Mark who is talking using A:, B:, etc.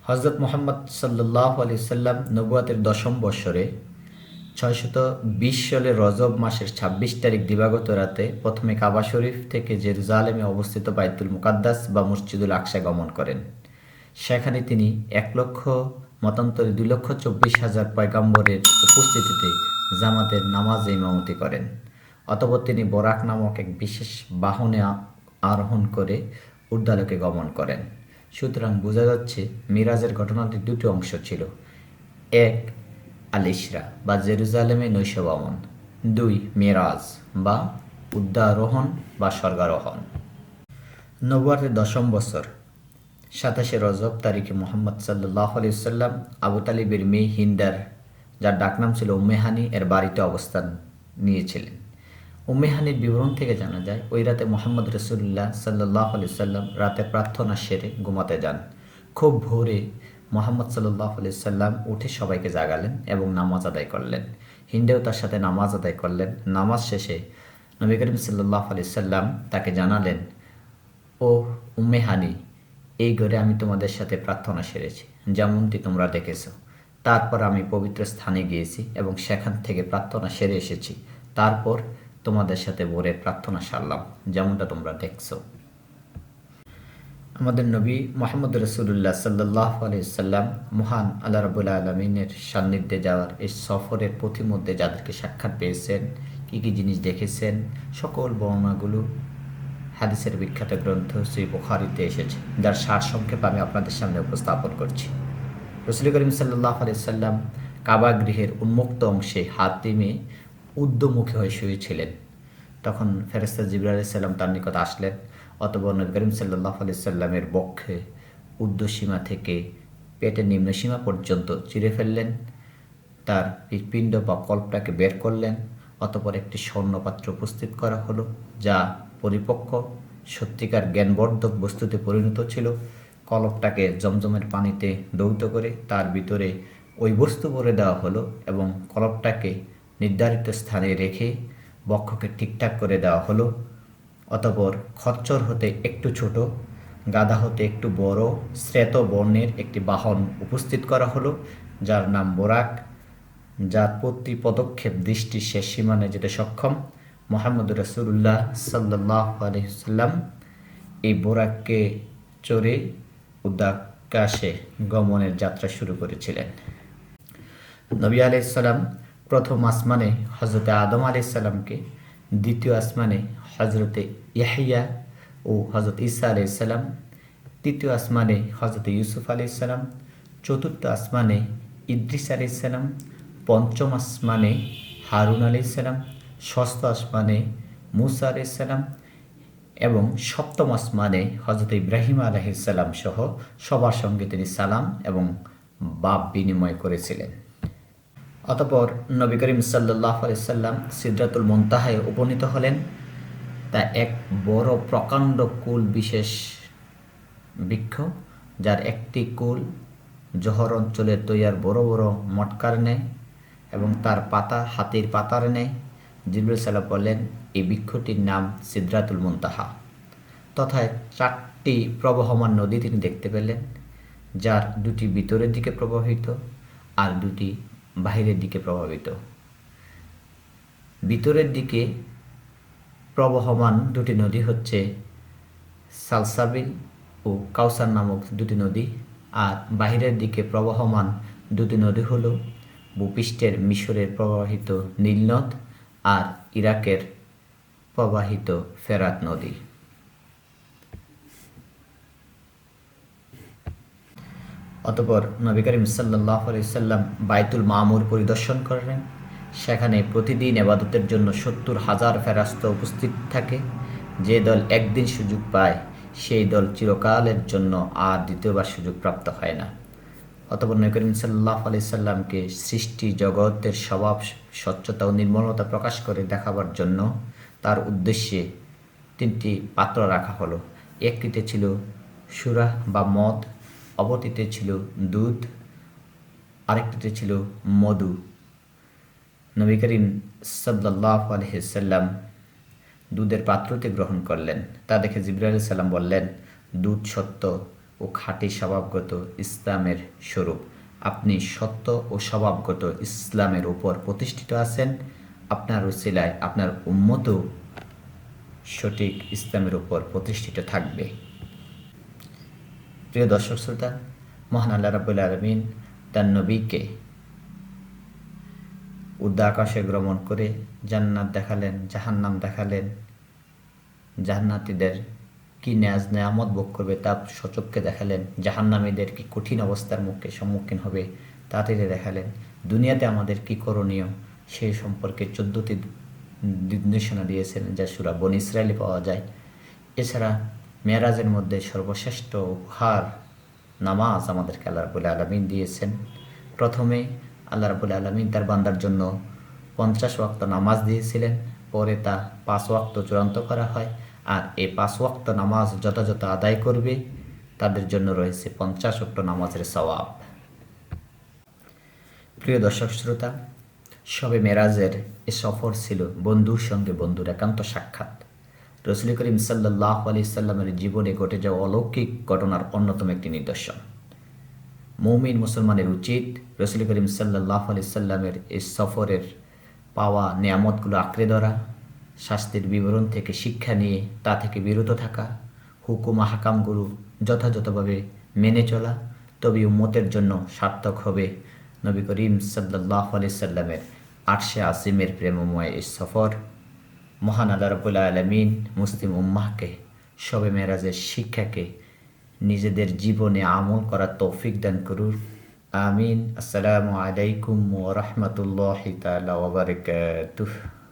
A: হজরত মুহাম্মদ সাল্লাল্লাহু আলাইহি সাল্লাম নবুয়াতের ১০ম বৎসরে ৬২০ সালের রজব মাসের ২৬ তারিখ দিবাগত রাতে প্রথমে কাবা শরীফ থেকে জেরুজালেমে অবস্থিত বাইতুল মুকাদ্দাস বা মসজিদুল আকসা গমন করেন। সেখানে তিনি ১,০০,০০০ মতান্তরে ২,২৪,০০০ পয়গম্বরের উপস্থিতিতে জামাতের নামাজে ইমামতি করেন। অতঃপর তিনি বরাক নামক এক বিশেষ বাহনে আরোহণ করে ঊর্ধ্বালোকে গমন করেন। সুতরাং বোঝা যাচ্ছে মিরাজের ঘটনাটির দুটি অংশ ছিল। এক, আল ইসরা বা জেরুজালেমে নৈশভ্রমণ। দুই, মেরাজ বা উদ্যারোহণ বা স্বর্গারোহণ। নবুয়াতের ১০ম বছর ২৭শে রজব তারিখে মুহাম্মদ সাল্লাল্লাহু আলাইহি ওয়াসাল্লাম আবু তালিবের মেয়ে হিন্দার, যার ডাকনাম ছিল উম্মে হানি, এর বাড়িতে অবস্থান নিয়েছিলেন। উম্মে হানির বিবরণ থেকে জানা যায়, ওই রাতে মুহাম্মদ রাসূলুল্লাহ সাল্লাল্লাহু আলাইহি ওয়াসাল্লাম রাতের প্রার্থনা সেরে ঘুমাতে যান। খুব ভোরে মুহাম্মদ সাল্লাল্লাহু আলাইহি ওয়াসাল্লাম উঠে সবাইকে জাগালেন এবং নামাজ আদায় করলেন। হিন্দেও তার সাথে নামাজ আদায় করলেন। নামাজ শেষে নবী করিম সাল্লাল্লাহু আলাইহি ওয়াসাল্লাম তাকে জানালেন, ও উম্মে হানি, এই ঘরে আমি তোমাদের সাথে প্রার্থনা সেরেছি, যেমনটি তোমরা দেখেছ। তারপর আমি পবিত্র স্থানে গিয়েছি এবং সেখান থেকে প্রার্থনা সেরে এসেছি। তারপর তোমাদের সাথে ভোরের প্রার্থনা সারলাম, যেমনটা তোমরা দেখছো। আমাদের নবী মুহাম্মদ রাসূলুল্লাহ সাল্লাল্লাহু আলাইহি ওয়াসাল্লাম মহান আল্লাহ রাব্বুল আলামিনের সান্নিধ্যে যাওয়ার এই সফরের পথিমধ্যে যাদেরকে সাক্ষাৎ পেয়েছেন, কী কী জিনিস দেখেছেন, সকল বর্ণনাগুলো হাদিসের বিখ্যাত গ্রন্থ সহিহ বুখারীতে এসেছে, যার সারসংক্ষেপ আমি আপনাদের সামনে উপস্থাপন করছি। রাসূল করিম সাল্লাল্লাহু আলাইহি ওয়াসাল্লাম কাবা গৃহের উন্মুক্ত অংশে হাতিমে ঊর্ধ্বমুখী হয়ে শুয়েছিলেন। তখন ফেরেশতা জিবরাইল আলাইহিস সালাম তার নিকট আসলেন। অতঃপর নবী করিম সাল্লাল্লাহু আলাইহি ওয়াসাল্লামের বক্ষে ঊর্ধ্বসীমা থেকে পেটের নিম্নসীমা পর্যন্ত চিরে ফেললেন, তার হৃৎপিণ্ড বা কল্পটাকে বের করলেন। অতঃপর একটি স্বর্ণপাত্র উপস্থিত করা হলো, যা পরিপক্ক সত্যিকার জ্ঞানবর্ধক বস্তুতে পরিণত ছিল। কলপটাকে জমজমের পানিতে ধৌত করে তার ভিতরে ওই বস্তু ভরে দেওয়া হলো এবং কলপটাকে নির্ধারিত স্থানে রেখে বক্ষকে ঠিকঠাক করে দেওয়া হলো। অতঃপর খচ্চর হতে একটু ছোট, গাধা হতে একটু বড় শ্বেত বর্ণের একটি বাহন উপস্থিত করা হলো, যার নাম বোরাক, যার প্রতি পদক্ষেপ দৃষ্টির শেষ সীমানে যেতে সক্ষম। মুহাম্মদ রাসূলুল্লাহ সাল্লাল্লাহু আলাইহি ওয়াসাল্লাম এই বোরাককে চড়ে উদ্যাকাশে গমনের যাত্রা শুরু করেছিলেন। নবী আলাইহিস সালাম প্রথম আসমানে হযরতে আদম আলাইহিস সালামকে, দ্বিতীয় আসমানে হযরতে ইয়াহইয়া ও হযরত ঈসা আলাইহিস সালাম, তৃতীয় আসমানে হযরতে ইউসুফ আলাইহিস সালাম, চতুর্থ আসমানে ইদ্রিস আলাইহিস সালাম, পঞ্চম আসমানে হারুন আলাইহিস সালাম, ষষ্ঠ আসমানে মূসা আলাইহিস সালাম এবং সপ্তম আসমানে হযরত ইব্রাহিম আলাইহিস সালাম সহ সবার সঙ্গে তিনি সালাম এবং বাব বিনিময় করেছিলেন। অতঃপর নবী করিম সাল্লাল্লাহু আলাইহি ওয়াসাল্লাম সিদরাতুল মুনতাহায় উপনীত হলেন। তা এক বড় প্রকাণ্ড কুল বিশেষ বৃক্ষ, যার একটি কুল জহর অঞ্চলের তৈয়ার বড় বড় মটকার নেয় এবং তার পাতা হাতির পাতার নেয়। জিবরাইল সাল্লাল্লাহু বললেন, এই বৃক্ষটির নাম সিদরাতুল মুনতাহা। তথায় 4টি প্রবহমান নদী তিনি দেখতে পেলেন, যার 2টি ভিতরের দিকে প্রবাহিত আর 2টি বাহিরের দিকে প্রবাহিত। ভিতরের দিকে প্রবহমান 2টি নদী হচ্ছে সালসাবিল ও কাউসার নামক 2টি নদী, আর বাহিরের দিকে প্রবহমান 2টি নদী হলো ভূপৃষ্ঠের মিশরের প্রবাহিত নীল নদ আর ইরাকের প্রবাহিত ফেরাত নদী। অতঃপর নবী করিম সাল্লাল্লাহু আলাইহি ওয়াসাল্লাম বাইতুল মামুর পরিদর্শন করলেন। সেখানে প্রতিদিন ইবাদতের জন্য 70,000 ফেরেশতা উপস্থিত থাকে। যে দল একদিন সুযোগ পায়, সেই দল চিরকালের জন্য আর দ্বিতীয়বার সুযোগ প্রাপ্ত হয় না। অতঃপর নবী করিম সাল্লাল্লাহু আলাইহি ওয়াসাল্লামকে সৃষ্টি জগতের স্বভাব স্বচ্ছতা ও নির্মলতা প্রকাশ করে দেখাবার জন্য তার উদ্দেশ্যে 3টি পাত্র রাখা হলো। একটিতে ছিল সুরাহ বা মদ, অপরটিতে ছিল দুধ, আরেকটিতে ছিল মধু। নবী করিম সাল্লাল্লাহু আলাইহি ওয়াসাল্লাম দুধের পাত্রটি গ্রহণ করলেন। তা দেখে জিবরাইল আলাইহিস সালাম বললেন, দুধ সত্য ও ও খাঁটি স্বভাবগত ইসলামের স্বরূপ। আপনি সত্য ও স্বভাবগত ইসলামের উপর প্রতিষ্ঠিত আছেন। আপনার উসিলায় আপনার উম্মতও সঠিক ইসলামের উপর প্রতিষ্ঠিত থাকবে। প্রিয় দর্শক শ্রোতা, মহান আল্লাহ রাব্বুল আলামিন তার নবীকে উর্ধ্বাকাশে ভ্রমণ করে জান্নাত দেখালেন, জাহান্নাম দেখালেন। জান্নাতীদের কি নেয়ামত ভোগ করবে তা সচক্ষে দেখালেন। জাহান্নামীদের কি কঠিন অবস্থার সম্মুখীন হবে তা তিনি দেখালেন। দুনিয়াতে আমাদের কি করণীয় সেই সম্পর্কে 14টি নির্দেশনা দিয়েছেন, যা সূরা বনী ইসরাঈলে পাওয়া যায়। এছাড়া মেরাজের মধ্যে সর্বশ্রেষ্ঠ উপহার নামাজ আমাদেরকে আল্লাহ রাব্বুল আলামিন দিয়েছেন। প্রথমে আল্লাহ রাব্বুল আলামিন তার বান্দার জন্য 50 ওয়াক্ত নামাজ দিয়েছিলেন, পরে তা 5 ওয়াক্ত চূড়ান্ত করা হয়। আর এই 5 ওয়াক্ত নামাজ যথাযথ আদায় করবে তাদের জন্য রয়েছে 50 ওয়াক্ত নামাজের সওয়াব। প্রিয় দর্শক শ্রোতা, শবে মেরাজের এ সফর ছিল বন্ধুর সঙ্গে বন্ধুর একান্ত সাক্ষাৎ। রাসূল করিম সাল্লাল্লাহু আলাইহি সাল্লামের জীবনে ঘটে যাওয়া অলৌকিক ঘটনার অন্যতম একটি নিদর্শন। মুমিন মুসলমানের উচিত রাসূল করিম সাল্লাল্লাহু আলাইহি সাল্লামের এই সফরের পাওয়া নেয়ামতগুলো আঁকড়ে ধরা, শাস্তির বিবরণ থেকে শিক্ষা নিয়ে তা থেকে বিরত থাকা, হুকুম হাকামগুলো যথাযথভাবে মেনে চলা। তবে উম্মতের জন্য সার্থক হবে নবী করিম সাল্লাল্লাহু আলাইহি সাল্লামের আরশে আজিমের প্রেমময় এই সফর। মহান আল্লাহ রাব্বুল আলামিন মুসলিম উম্মাহকে শবে মেরাজের শিক্ষাকে নিজেদের জীবনে আমল করার তৌফিক দান করুন। আমিন। আসসালামু আলাইকুম ওয়া রাহমাতুল্লাহি তাআলা ওয়া বারাকাতুহু।